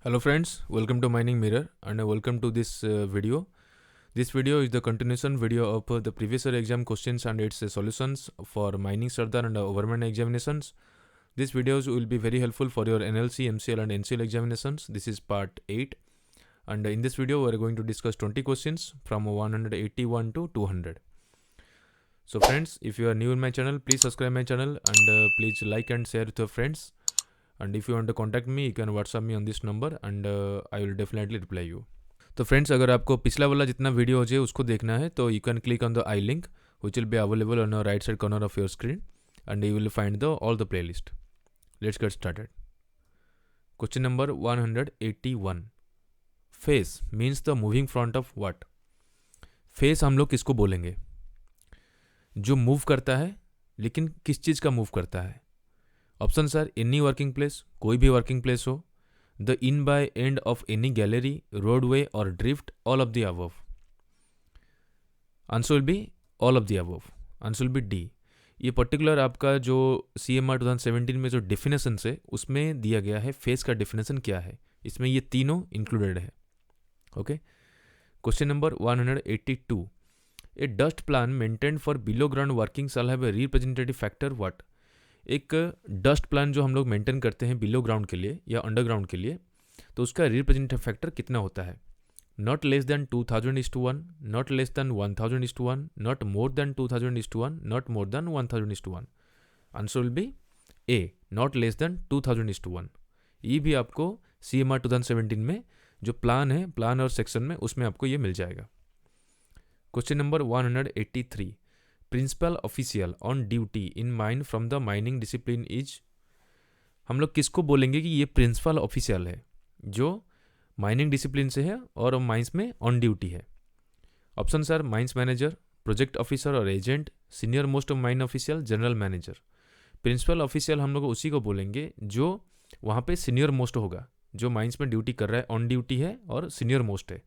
Hello friends, welcome to Mining Mirror and welcome to this video. This video is the continuation video of the previous year exam questions and its solutions for mining Sardar and government examinations. These videos will be very helpful for your NLC, MCL and NCL examinations. This is part 8 and in this video we are going to discuss 20 questions from 181 to 200. So friends, if you are new in my channel, please subscribe my channel and please like and share with your friends. And if you want to contact me, you can WhatsApp me on this number and I will definitely reply you. तो friends, अगर आपको पिछला वाला जितना video हो जाए उसको देखना है तो you can click on the I link which will be available on the right side corner of your screen and you will find the all the playlist. Let's get started. Question number 181. Face means the moving front of what. Face हम लोग किसको बोलेंगे? जो move करता है, लेकिन किस चीज़ का मूव करता है? Option sir, any working place, कोई भी वर्किंग प्लेस हो, the in by end of any gallery, roadway और drift, all of the above. Answer will be all of the above. Answer will be D. ये particular आपका जो CMR 2017 में जो definition है उसमें दिया गया है फेस का डेफिनेशन क्या है. इसमें ये तीनों इंक्लूडेड है. Okay. Question number 182. A dust plan maintained for below ground working shall have a representative factor what. एक डस्ट प्लान जो हम लोग मेंटेन करते हैं बिलो ग्राउंड के लिए या अंडरग्राउंड के लिए, तो उसका रिप्रेजेंटेटिव फैक्टर कितना होता है? Not less than 2000:1, not less than 1000:1, not more than 2000:1, not more than 1000:1. Answer will be A, not less than 2000:1. ये भी आपको CMR 2017 में जो प्लान है, प्लान और सेक्शन में, उसमें आपको ये मिल जाएगा. Question number 183. Principal official on duty in mine from the mining discipline is. हम लोग किसको बोलेंगे कि ये प्रिंसिपल ऑफिशियल है जो माइनिंग डिसिप्लिन से है और माइंस में ऑन ड्यूटी है? Option sir, mines manager, project officer और agent, senior most mine official, general manager. Principal official हम लोग उसी को बोलेंगे जो वहाँ पे सीनियर मोस्ट होगा, जो माइंस में ड्यूटी कर रहा है, ऑन ड्यूटी है और सीनियर मोस्ट है.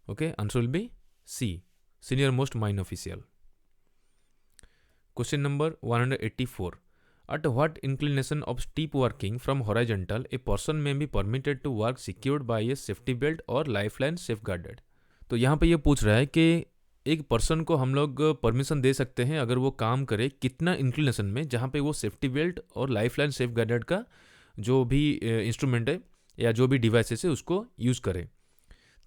Okay. Answer will be C, senior most mine official. Question number 184. At what inclination of steep working from horizontal a person may be permitted to work secured by a safety belt or lifeline safeguarded. तो यहाँ पे ये पूछ रहा है कि एक person को हम लोग परमिशन दे सकते हैं अगर वो काम करे कितना इंक्लिनेशन में, जहाँ पे वो सेफ्टी बेल्ट और लाइफलाइन सेफगार्डेड का जो भी इंस्ट्रूमेंट है या जो भी डिवाइसेस है उसको यूज़ करे.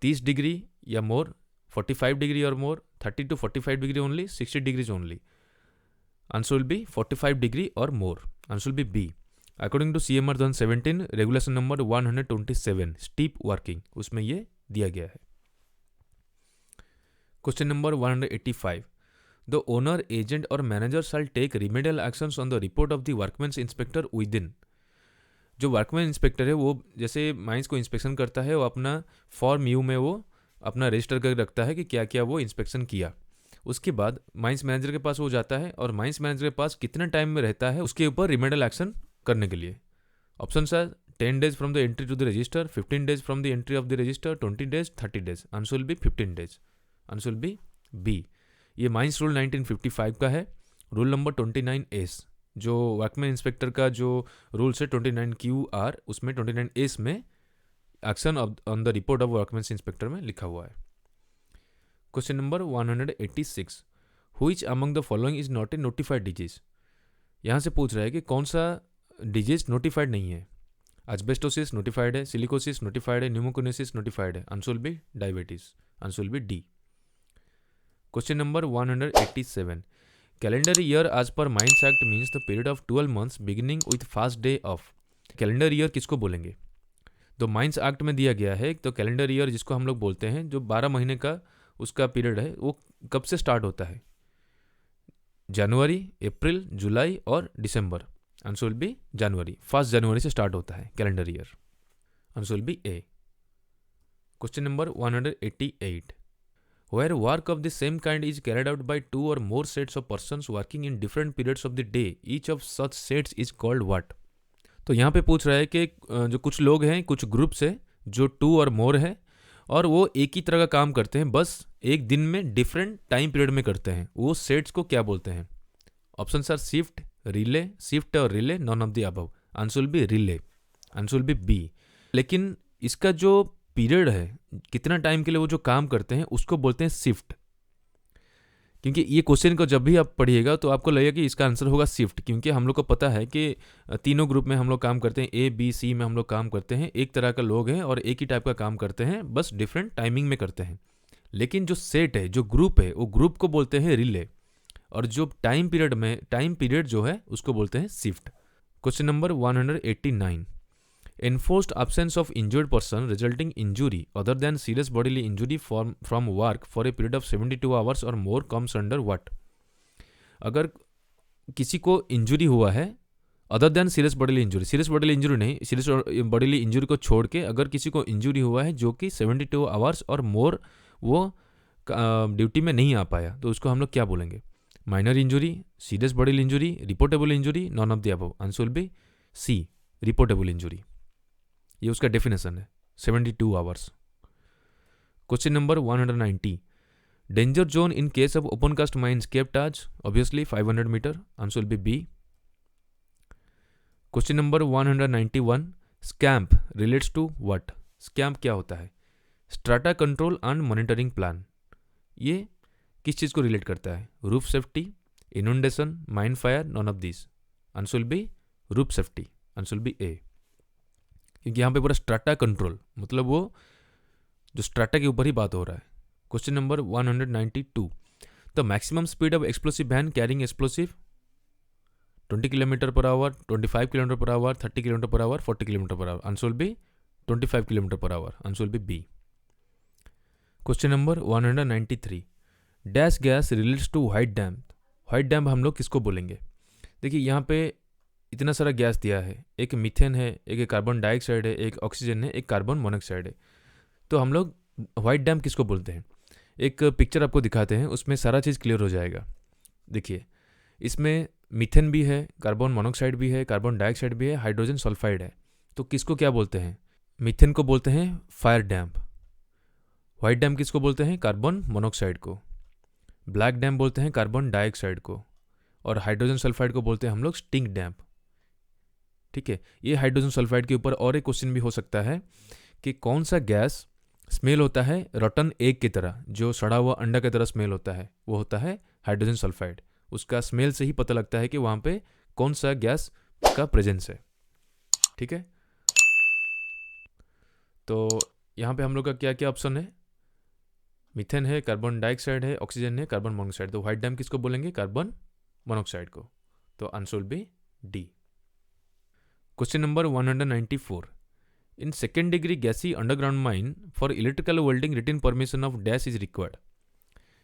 30 डिग्री या मोर, 45 डिग्री और मोर, 30 to 45 degree only, 60 degrees only. Answer will be 45 degree or more. Answer will be B. According to CMR 2017 regulation number 127 steep working, उसमें ये दिया गया है. Question number 185. The owner, agent और manager shall take remedial actions on the report of the workman's inspector within. जो workman inspector है वो जैसे माइंस को इंस्पेक्शन करता है, वो अपना फॉर्म यू में वो अपना रजिस्टर कर रखता है कि क्या क्या वो इंस्पेक्शन किया. उसके बाद माइंस मैनेजर के पास वो जाता है और माइंस मैनेजर के पास कितना टाइम में रहता है उसके ऊपर रिमेडियल एक्शन करने के लिए. Option sir, 10 days from the entry to the register, 15 days from the entry of the register, 20 days, 30 days. Answer will be 15 days. Answer will be B. ये माइंस रूल 1955 का है. रूल नंबर 29S जो workman inspector का जो rules है 29QR, उसमें 29S में action on the report of workman inspector में लिखा हुआ है. Question number 186. Which among the following is not a notified disease. यहाँ से पूछ रहा है कि कौन सा डिजीज नोटिफाइड नहीं है. एस्बेस्टोसिस नोटिफाइड है, सिलिकोसिस नोटिफाइड है, न्यूमोकोनेसिस नोटिफाइड है. Answer will be diabetes. Answer will be D. Question number 187. Calendar year as पर mines act means the period of 12 months beginning with first day of. Calendar year किसको बोलेंगे? तो mines act में दिया गया है तो कैलेंडर ईयर जिसको हम लोग बोलते हैं, जो 12 महीने का उसका पीरियड है, वो कब से स्टार्ट होता है? जनवरी, अप्रैल, जुलाई और December. Answer will be January. 1 जनवरी से स्टार्ट होता है calendar year. Answer will be A. Question number 188. Where work of the same kind is carried out by 2 or more sets of persons working in different periods of the day, each of such sets is called what. तो यहाँ पे पूछ रहा है कि जो कुछ लोग हैं, कुछ ग्रुप्स है जो 2 or more है और वो एक ही तरह का काम करते हैं, बस एक दिन में डिफरेंट टाइम पीरियड में करते हैं, वो सेट्स को क्या बोलते हैं? ऑप्शन आर शिफ्ट, रिले और relay, none of the above. Answer will be relay. Answer will be B. लेकिन इसका जो पीरियड है, कितना टाइम के लिए वो जो काम करते हैं, उसको बोलते हैं शिफ्ट। क्योंकि ये क्वेश्चन को जब भी आप पढ़िएगा तो आपको लगेगा कि इसका आंसर होगा शिफ्ट, क्योंकि हम लोग को पता है कि तीनों ग्रुप में हम लोग काम करते हैं, ए बी सी में हम लोग काम करते हैं, एक तरह का लोग हैं और एक ही टाइप का काम करते हैं, बस डिफरेंट टाइमिंग में करते हैं। लेकिन जो सेट है, जो ग्रुप है, वो ग्रुप को बोलते हैं रिले, और जो टाइम पीरियड जो है उसको बोलते हैं shift. Question number 189, enforced absence of injured person resulting injury other than serious bodily injury from work for a period of 72 hours or more comes under what? अगर किसी को इंजुरी हुआ है other than serious bodily injury, serious bodily injury नहीं, serious bodily injury को छोड़ के अगर किसी को इंजुरी हुआ है जो कि 72 आवर्स और मोर वो ड्यूटी में नहीं आ पाया, तो उसको हम लोग क्या बोलेंगे? Minor injury, serious bodily injury, reportable injury, none of the above. Answer will be C, reportable injury. ये उसका डेफिनेशन है, 72 hours. Question number 190, danger zone in case of open cast mines kept as obviously 500 metre. Answer will be B. Question number 191, SCAMP relates to what? SCAMP क्या होता है? Strata control and monitoring plan. ये किस चीज़ को relate करता है? Roof safety, inundation, mine fire, none of this. Answer will be roof safety. Answer will be A, क्योंकि यहाँ पे पूरा स्ट्राटा कंट्रोल, मतलब वो जो स्ट्राटा के ऊपर ही बात हो रहा है। Question number 192, the maximum speed of explosive van carrying explosive 20 kilometre per hour, 25 kilometre per hour, 30 kilometre per hour, 40 kilometre per hour. Answer will be 25 kilometre per hour. Answer will be B. Question number 193, dash gas relates to white damp. White damp हम लोग किसको बोलेंगे? देखिए यहाँ पे इतना सारा gas दिया है, एक मीथेन है, एक कार्बन डाइऑक्साइड है, एक ऑक्सीजन है, एक कार्बन मोनोऑक्साइड है। तो हम लोग व्हाइट डैम्प किसको बोलते हैं? एक पिक्चर आपको दिखाते हैं, उसमें सारा चीज़ क्लियर हो जाएगा। देखिए इसमें मीथेन भी है, कार्बन मोनोऑक्साइड भी है, कार्बन डाइऑक्साइड भी है, हाइड्रोजन सल्फाइड है। तो किसको क्या बोलते हैं? मीथेन को बोलते हैं फायर डैम्प। व्हाइट डैम्प किसको बोलते हैं? कार्बन मोनोऑक्साइड को। ब्लैक डैम्प बोलते हैं कार्बन डाइऑक्साइड को, और हाइड्रोजन सल्फाइड को बोलते हैं हम लोग स्टिंक डैम्प। ठीक है, ये हाइड्रोजन सल्फाइड के ऊपर और एक क्वेश्चन भी हो सकता है कि कौन सा गैस स्मेल होता है रॉटन एग की तरह, जो सड़ा हुआ अंडा की तरह स्मेल होता है, वो होता है हाइड्रोजन सल्फाइड। उसका स्मेल से ही पता लगता है कि वहाँ पे कौन सा गैस का प्रेजेंस है। ठीक है, तो यहाँ पे हम लोग का क्या क्या ऑप्शन है? मीथेन है, कार्बन डाइऑक्साइड है, ऑक्सीजन है, कार्बन मोनोऑक्साइड। तो व्हाइट डैम्प किसको बोलेंगे? कार्बन मोनोऑक्साइड को। तो answer will be D. Question number 194, in second degree gassy underground mine for electrical welding written permission of dash is required.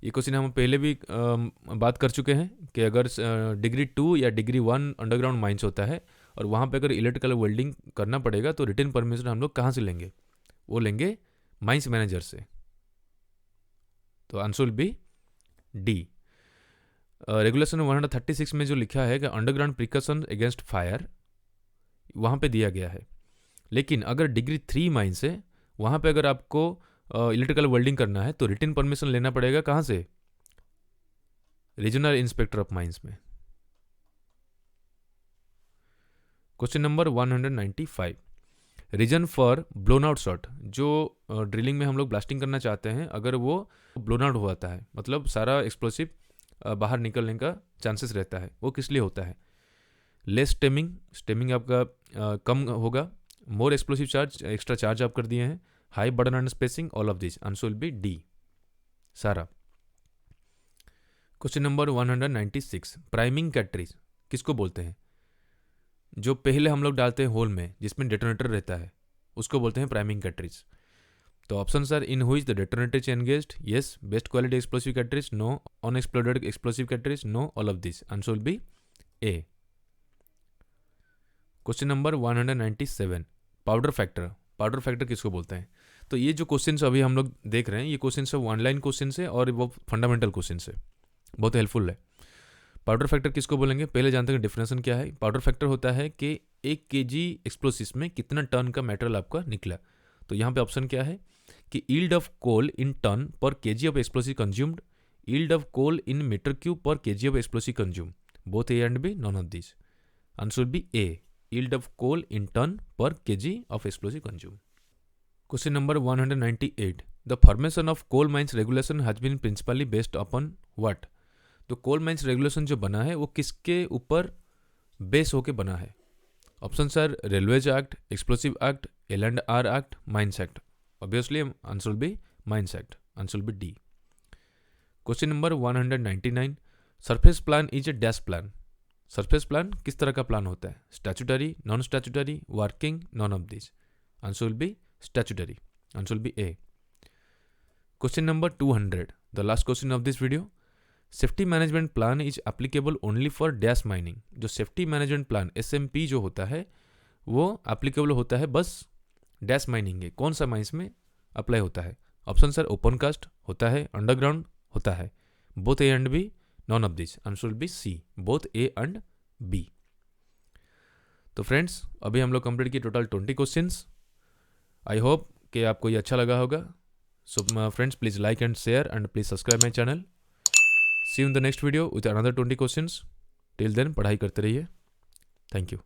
ये question हम पहले भी बात कर चुके हैं कि अगर डिग्री 2 या डिग्री 1 अंडरग्राउंड माइंस होता है और वहाँ पे अगर इलेक्ट्रिकल वेल्डिंग करना पड़ेगा तो रिटन परमिशन हम लोग कहाँ से लेंगे? वो लेंगे माइंस मैनेजर से। तो answer will be D. Regulation 136 में जो लिखा है कि अंडरग्राउंड प्रिकॉशन अगेंस्ट फायर, वहाँ पे दिया गया है। लेकिन अगर डिग्री 3 माइंस है, वहाँ पे अगर आपको इलेक्ट्रिकल वेल्डिंग करना है तो रिटन परमिशन लेना पड़ेगा कहाँ से? रीजनल इंस्पेक्टर ऑफ माइंस में। Question number 195, reason for blown out shot. जो ड्रिलिंग में हम लोग ब्लास्टिंग करना चाहते हैं, अगर वो ब्लोन आउट हो जाता है, मतलब सारा एक्सप्लोसिव बाहर निकलने का चांसेस रहता है, वो किस लिए होता है? लेस स्टेमिंग आपका कम होगा, मोर एक्सप्लोसिव चार्ज, एक्स्ट्रा चार्ज आप कर दिए हैं, high burden and spacing, all of this. Answer will be D, सारा। क्वेश्चन नंबर 196, प्राइमिंग कैटरीज किसको बोलते हैं? जो पहले हम लोग डालते हैं होल में जिसमें डेटोनेटर रहता है, उसको बोलते हैं प्राइमिंग कैटरीज। तो option are, in which the detonator is engaged, yes, best quality explosive cartridges, no, unexploded explosive cartridges, no, all of this. Answer will be A. Question number 197, powder factor. Powder factor किसको बोलते हैं? तो ये जो question अभी हम लोग देख रहे हैं, ये क्वेश्चन सब ऑनलाइन क्वेश्चन है और वो फंडामेंटल क्वेश्चन है, बहुत हेल्पफुल है। पाउडर फैक्टर किसको बोलेंगे? पहले जानते हैं डेफिनेशन क्या है। पाउडर फैक्टर होता है कि 1 kg एक्सप्लोसिव में कितना टन का मेटेरियल आपका निकला। तो यहाँ पे ऑप्शन क्या है कि yield of coal in ton per kg of explosive consumed, yield of coal in metre cube per kg of explosive consume, both A and B, none of this. Answer B A, yield of coal in ton per kg of explosive consume। Question number 198, the formation of coal mines regulation has been principally based upon what? तो coal mines regulation जो बना है वो किसके ऊपर base होके बना है? Option sir railways act, explosive act, L&R act, mines act. Obviously answer will B mines act. Answer will be D. Question number 199, surface plan is a dash plan. Surface plan किस तरह का plan होता है? Statutory, non statutory, working, non of this. Answer will B statutory. Answer will be A. Question number 200, the last question of this video. Safety management plan is applicable only for dash mining. जो safety management plan SMP जो होता है वो applicable होता है बस dash mining है. कौन सा माइंस में अप्लाई होता है? ऑप्शन सर ओपन कास्ट होता है, अंडरग्राउंड होता है, both A and B, none of this. Answer will be C, both A and B. तो फ्रेंड्स अभी हम लोग कंप्लीट किए टोटल 20 क्वेश्चंस. आई होप कि आपको ये अच्छा लगा होगा. So friends please like and share and please subscribe my channel. See you in the next video with another 20 questions. Till then, पढ़ाई करते रहिए. Thank you.